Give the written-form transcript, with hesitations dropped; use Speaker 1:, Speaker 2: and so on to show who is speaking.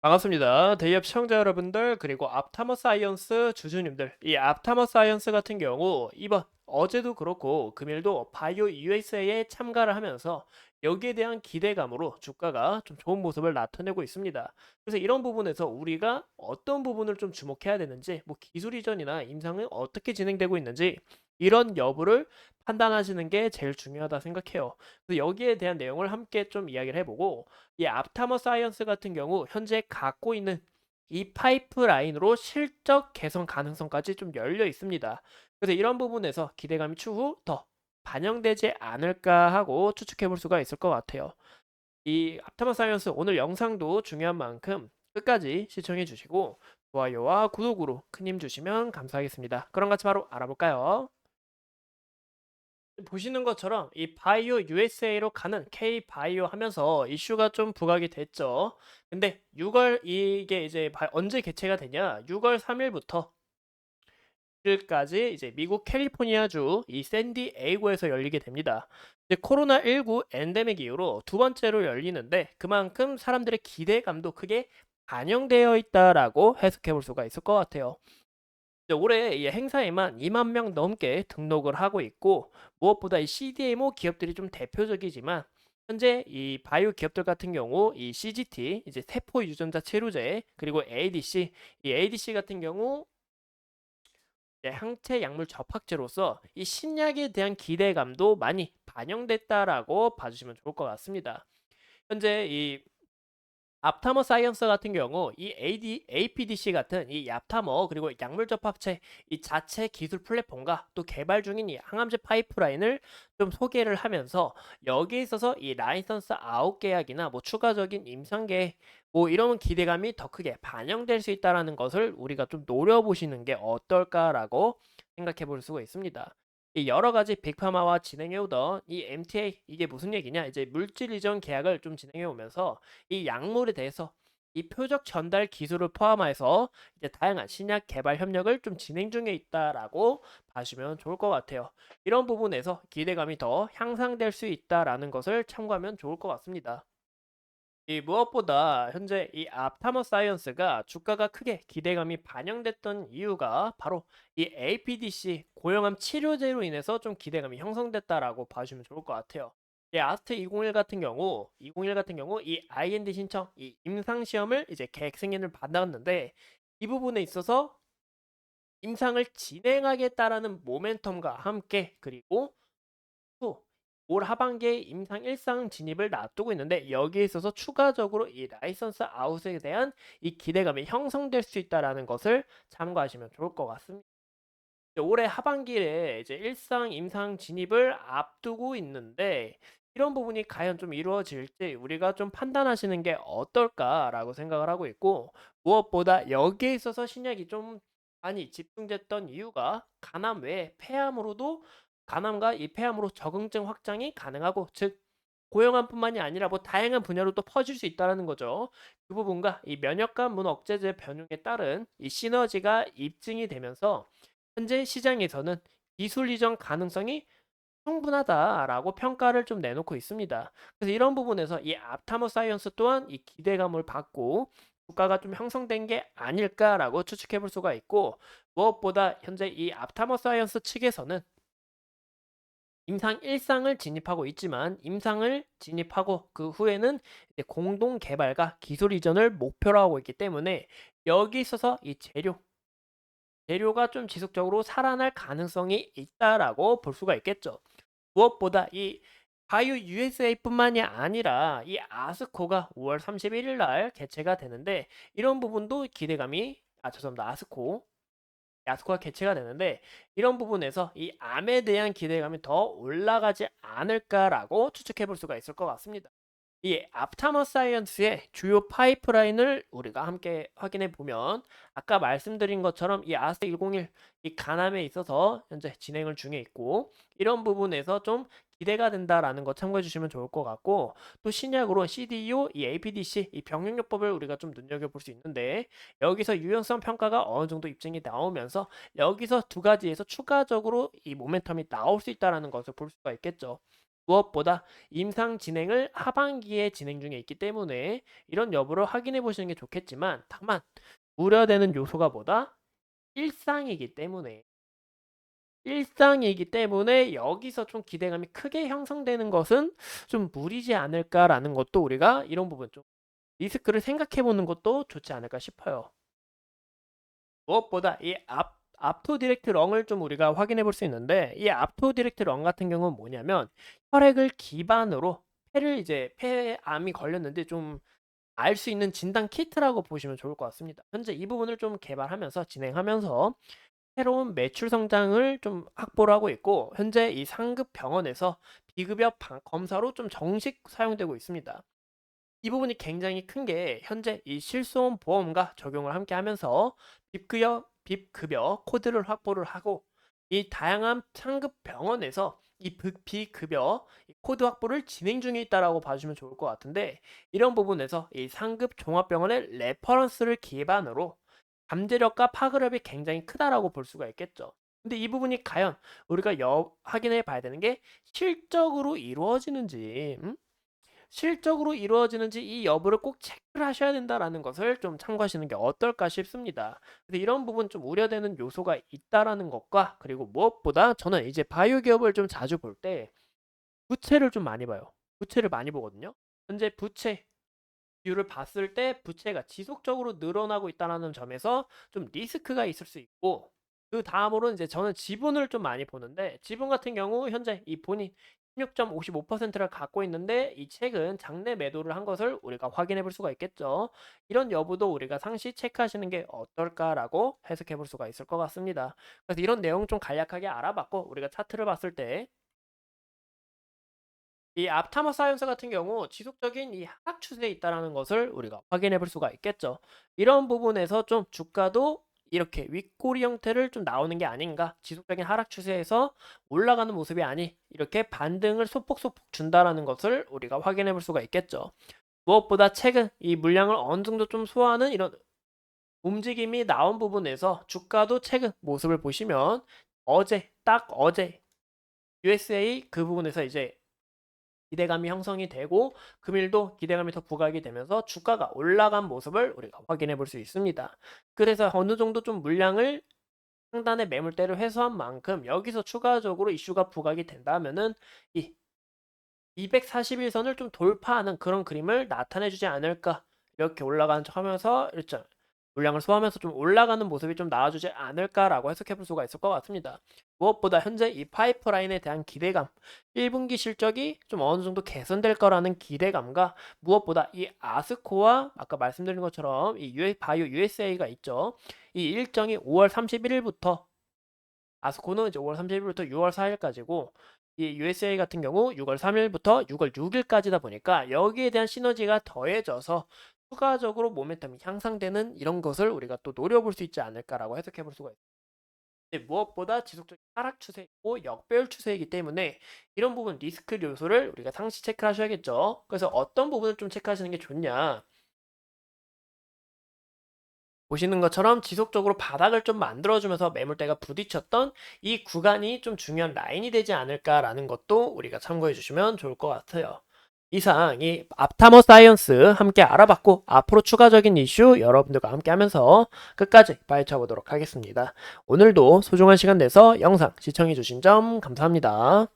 Speaker 1: 반갑습니다. 대기업 시청자 여러분들, 그리고 앞타머 사이언스 주주님들. 이 앞타머 사이언스 같은 경우, 어제도 그렇고, 금일도 바이오 USA에 참가를 하면서 여기에 대한 기대감으로 주가가 좀 좋은 모습을 나타내고 있습니다. 그래서 이런 부분에서 우리가 어떤 부분을 좀 주목해야 되는지, 뭐 기술 이전이나 임상은 어떻게 진행되고 있는지, 이런 여부를 판단하시는 게 제일 중요하다 생각해요. 그래서 여기에 대한 내용을 함께 좀 이야기를 해보고, 이 앞타머 사이언스 같은 경우 현재 갖고 있는 이 파이프라인으로 실적 개선 가능성까지 좀 열려 있습니다. 그래서 이런 부분에서 기대감이 추후 더 반영되지 않을까 하고 추측해 볼 수가 있을 것 같아요. 이 앞타머 사이언스 오늘 영상도 중요한 만큼 끝까지 시청해 주시고 좋아요와 구독으로 큰 힘 주시면 감사하겠습니다. 그럼 같이 바로 알아볼까요? 보시는 것처럼 이 바이오 USA로 가는 K 바이오 하면서 이슈가 좀 부각이 됐죠. 근데 6월 이게 이제 언제 개최가 되냐? 6월 3일부터 일까지 이제 미국 캘리포니아주 이 샌디에이고에서 열리게 됩니다. 이제 코로나19 엔데믹 이후로 두 번째로 열리는데 그만큼 사람들의 기대감도 크게 반영되어 있다라고 해석해 볼 수가 있을 것 같아요. 올해 이 행사에만 2만 명 넘게 등록을 하고 있고 무엇보다 이 CDMO 기업들이 좀 대표적이지만 현재 이 바이오 기업들 같은 경우 이 CGT 이제 세포 유전자 치료제 그리고 ADC 이 ADC 같은 경우 이제 항체 약물 접합제로서 이 신약에 대한 기대감도 많이 반영됐다라고 봐주시면 좋을 것 같습니다. 현재 이 앞타머 사이언스 같은 경우 이 APDC 같은 이 얍타머 그리고 약물 접합체 이 자체 기술 플랫폼과 또 개발 중인 이 항암제 파이프라인을 좀 소개를 하면서 여기에 있어서 이 라이선스 아웃 계약이나 뭐 추가적인 임상 계획 뭐 이런 기대감이 더 크게 반영될 수 있다라는 것을 우리가 좀 노려보시는 게 어떨까라고 생각해 볼 수가 있습니다. 이 여러 가지 빅파마와 진행해 오던 이 MTA 이게 무슨 얘기냐? 이제 물질 이전 계약을 좀 진행해 오면서 이 약물에 대해서 이 표적 전달 기술을 포함해서 이제 다양한 신약 개발 협력을 좀 진행 중에 있다라고 봐주면 좋을 것 같아요. 이런 부분에서 기대감이 더 향상될 수 있다라는 것을 참고하면 좋을 것 같습니다. 이 무엇보다 현재 이 앞타머 사이언스가 주가가 크게 기대감이 반영됐던 이유가 바로 이 APDC 고형암 치료제로 인해서 좀 기대감이 형성됐다라고 봐주면 좋을 것 같아요. 이 아스트 201 같은 경우 이 IND 신청, 이 임상 시험을 이제 계획 승인을 받았는데 이 부분에 있어서 임상을 진행하겠다라는 모멘텀과 함께 그리고 또 올 하반기에 임상 일상 진입을 놔두고 있는데 여기에 있어서 추가적으로 이 라이선스 아웃에 대한 이 기대감이 형성될 수 있다라는 것을 참고하시면 좋을 것 같습니다. 이제 올해 하반기에 이제 일상 임상 진입을 앞두고 있는데 이런 부분이 과연 좀 이루어질지 우리가 좀 판단하시는 게 어떨까라고 생각을 하고 있고 무엇보다 여기에 있어서 신약이 좀 많이 집중됐던 이유가 간암 외에 폐암으로도 간암과 이 폐암으로 적응증 확장이 가능하고 즉 고형암뿐만이 아니라 뭐 다양한 분야로 또 퍼질 수 있다는 거죠. 그 부분과 이 면역관문 억제제 변형에 따른 이 시너지가 입증이 되면서 현재 시장에서는 기술 이전 가능성이 충분하다라고 평가를 좀 내놓고 있습니다. 그래서 이런 부분에서 이 앞타머 사이언스 또한 이 기대감을 받고 주가가 좀 형성된 게 아닐까라고 추측해 볼 수가 있고 무엇보다 현재 이 앞타머 사이언스 측에서는 임상 1상을 진입하고 있지만 임상을 진입하고 그 후에는 이제 공동 개발과 기술 이전을 목표로 하고 있기 때문에 여기 있어서 이 재료가 좀 지속적으로 살아날 가능성이 있다라고 볼 수가 있겠죠. 무엇보다 이 바이오 USA뿐만이 아니라 이 아스코가 5월 31일 날 개최가 되는데 이런 부분도 기대감이 죄송합니다. 야스코가 개최가 되는데 이런 부분에서 이 암에 대한 기대감이 더 올라가지 않을까라고 추측해 볼 수가 있을 것 같습니다. 이 앞타머 사이언스의 주요 파이프라인을 우리가 함께 확인해 보면 아까 말씀드린 것처럼 이 아스 101, 이 간암에 있어서 현재 진행을 중에 있고 이런 부분에서 좀 기대가 된다라는 거 참고해 주시면 좋을 것 같고 또 신약으로 CDU, 이 APDC, 이 병용요법을 우리가 좀 눈여겨볼 수 있는데 여기서 유연성 평가가 어느 정도 입증이 나오면서 여기서 두 가지에서 추가적으로 이 모멘텀이 나올 수 있다라는 것을 볼 수가 있겠죠. 무엇보다 임상 진행을 하반기에 진행 중에 있기 때문에 이런 여부를 확인해 보시는 게 좋겠지만, 다만 우려되는 요소가 뭐다? 일상이기 때문에 여기서 좀 기대감이 크게 형성되는 것은 좀 무리지 않을까라는 것도, 우리가 이런 부분 좀 리스크를 생각해 보는 것도 좋지 않을까 싶어요. 무엇보다 이 앞토 디렉트 렁을 좀 우리가 확인해 볼 수 있는데, 이 앞토 디렉트 렁 같은 경우는 뭐냐면 혈액을 기반으로 폐암이 걸렸는데 좀 알 수 있는 진단 키트라고 보시면 좋을 것 같습니다. 현재 이 부분을 좀 개발하면서 진행하면서 새로운 매출 성장을 좀 확보를 하고 있고, 현재 이 상급 병원에서 비급여 검사로 좀 정식 사용되고 있습니다. 이 부분이 굉장히 큰 게, 현재 이 실손 보험과 적용을 함께 하면서 빕급여 코드를 확보를 하고, 이 다양한 상급 병원에서 이 비급여 코드 확보를 진행 중에 있다라고 봐주시면 좋을 것 같은데, 이런 부분에서 이 상급 종합병원의 레퍼런스를 기반으로 잠재력과 파급력이 굉장히 크다라고 볼 수가 있겠죠. 근데 이 부분이 과연 우리가 확인해 봐야 되는 게 실적으로 이루어지는지, 이 여부를 꼭 체크를 하셔야 된다라는 것을 좀 참고하시는 게 어떨까 싶습니다. 근데 이런 부분 좀 우려되는 요소가 있다라는 것과, 그리고 무엇보다 저는 이제 바이오 기업을 좀 자주 볼 때 부채를 좀 많이 봐요. 부채를 많이 보거든요. 현재 부채 율을 봤을 때 부채가 지속적으로 늘어나고 있다는 점에서 좀 리스크가 있을 수 있고, 그 다음으로 이제 저는 지분을 좀 많이 보는데, 지분 같은 경우 현재 이 본인 16.55%를 갖고 있는데 이 최근 장내 매도를 한 것을 우리가 확인해 볼 수가 있겠죠. 이런 여부도 우리가 상시 체크하시는 게 어떨까라고 해석해 볼 수가 있을 것 같습니다. 그래서 이런 내용 좀 간략하게 알아봤고, 우리가 차트를 봤을 때 이 앞타머 사이언스 같은 경우 지속적인 이 하락 추세에 있다는 것을 우리가 확인해 볼 수가 있겠죠. 이런 부분에서 좀 주가도 이렇게 윗꼬리 형태를 좀 나오는 게 아닌가, 지속적인 하락 추세에서 올라가는 모습이 아니 이렇게 반등을 소폭소폭 준다라는 것을 우리가 확인해 볼 수가 있겠죠. 무엇보다 최근 이 물량을 어느 정도 좀 소화하는 이런 움직임이 나온 부분에서 주가도 최근 모습을 보시면, 딱 어제 USA 그 부분에서 이제 기대감이 형성이 되고, 금일도 기대감이 더 부각이 되면서 주가가 올라간 모습을 우리가 확인해 볼 수 있습니다. 그래서 어느 정도 좀 물량을, 상단의 매물대를 회수한 만큼 여기서 추가적으로 이슈가 부각이 된다면은 이 241선을 좀 돌파하는 그런 그림을 나타내 주지 않을까, 이렇게 올라가는 척 하면서 일정 물량을 소화하면서 좀 올라가는 모습이 좀 나와주지 않을까라고 해석해 볼 수가 있을 것 같습니다. 무엇보다 현재 이 파이프라인에 대한 기대감, 1분기 실적이 좀 어느 정도 개선될 거라는 기대감과, 무엇보다 이 아스코와 아까 말씀드린 것처럼 이 바이오 USA가 있죠. 이 일정이 5월 31일부터, 아스코는 이제 5월 30일부터 6월 4일까지고, 이 USA 같은 경우 6월 3일부터 6월 6일까지다 보니까 여기에 대한 시너지가 더해져서 추가적으로 모멘텀이 향상되는 이런 것을 우리가 또 노려볼 수 있지 않을까라고 해석해 볼 수가 있습니다. 무엇보다 지속적인 하락 추세이고 역배열 추세이기 때문에 이런 부분 리스크 요소를 우리가 상시 체크를 하셔야겠죠. 그래서 어떤 부분을 좀 체크하시는 게 좋냐, 보시는 것처럼 지속적으로 바닥을 좀 만들어주면서 매물대가 부딪혔던 이 구간이 좀 중요한 라인이 되지 않을까라는 것도 우리가 참고해 주시면 좋을 것 같아요. 이상 이 앞타머 사이언스 함께 알아봤고, 앞으로 추가적인 이슈 여러분들과 함께 하면서 끝까지 파헤쳐 보도록 하겠습니다. 오늘도 소중한 시간 내서 영상 시청해 주신 점 감사합니다.